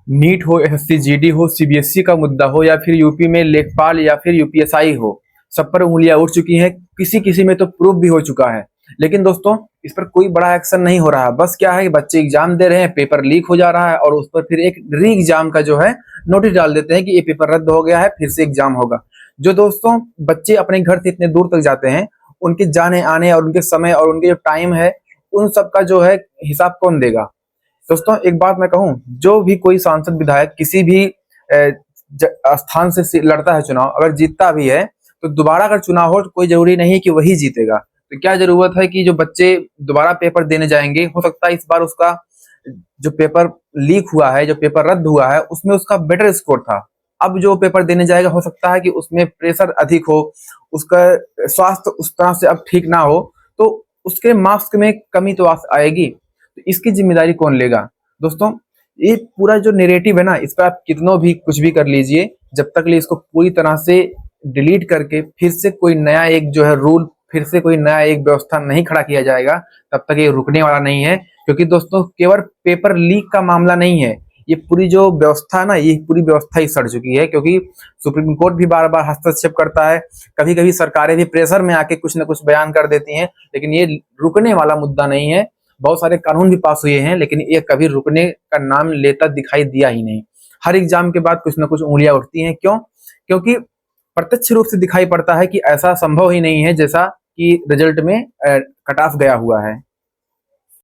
NEET हो, SSC GD हो, CBSE का मुद्दा हो या फिर यूपी में लेखपाल या फिर यूपीएसआई हो, सब पर उंगलियां उठ चुकी हैं। किसी किसी में तो प्रूफ भी हो चुका है, लेकिन दोस्तों इस पर कोई बड़ा एक्शन नहीं हो रहा। बस क्या है कि बच्चे एग्जाम दे रहे हैं, पेपर लीक हो जा रहा है और उस पर फिर एक री एग्जाम का जो है नोटिस डाल देते हैं कि ये पेपर रद्द हो गया है, फिर से एग्जाम होगा। जो दोस्तों बच्चे अपने घर से इतने दूर तक जाते हैं, उनके जाने आने और उनके समय और उनके जो टाइम है, उन सब का जो है हिसाब कौन देगा। दोस्तों एक बात मैं कहूं, जो भी कोई सांसद विधायक किसी भी स्थान से लड़ता है चुनाव, अगर जीतता भी है तो दोबारा अगर चुनाव हो तो कोई जरूरी नहीं कि वही जीतेगा। तो क्या जरूरत है कि जो बच्चे दोबारा पेपर देने जाएंगे, हो सकता है इस बार उसका जो पेपर लीक हुआ है, जो पेपर रद्द हुआ है, उसमें उसका बेटर स्कोर था। अब जो पेपर देने जाएगा हो सकता है कि उसमें प्रेशर अधिक हो, उसका स्वास्थ्य उस तरह से अब ठीक ना हो, तो उसके मार्क्स में कमी तो आएगी। तो इसकी जिम्मेदारी कौन लेगा। दोस्तों ये पूरा जो नेरेटिव है ना, इस पर आप कितनों भी कुछ भी कर लीजिए, जब तक लिए इसको पूरी तरह से डिलीट करके फिर से कोई नया एक जो है रूल, फिर से कोई नया एक व्यवस्था नहीं खड़ा किया जाएगा, तब तक ये रुकने वाला नहीं है। क्योंकि दोस्तों केवल पेपर लीक का मामला नहीं है, ये पूरी जो व्यवस्था है ना, ये पूरी व्यवस्था ही सड़ चुकी है। क्योंकि सुप्रीम कोर्ट भी बार बार हस्तक्षेप करता है, कभी कभी सरकारें भी प्रेशर में आके कुछ ना कुछ बयान कर देती हैं, लेकिन ये रुकने वाला मुद्दा नहीं है। बहुत सारे कानून भी पास हुए हैं, लेकिन ये कभी रुकने का नाम लेता दिखाई दिया ही नहीं। हर एग्जाम के बाद कुछ ना कुछ उंगलियां उठती हैं। क्यों? क्योंकि प्रत्यक्ष रूप से दिखाई पड़ता है कि ऐसा संभव ही नहीं है जैसा कि रिजल्ट में कट ऑफ गया हुआ है।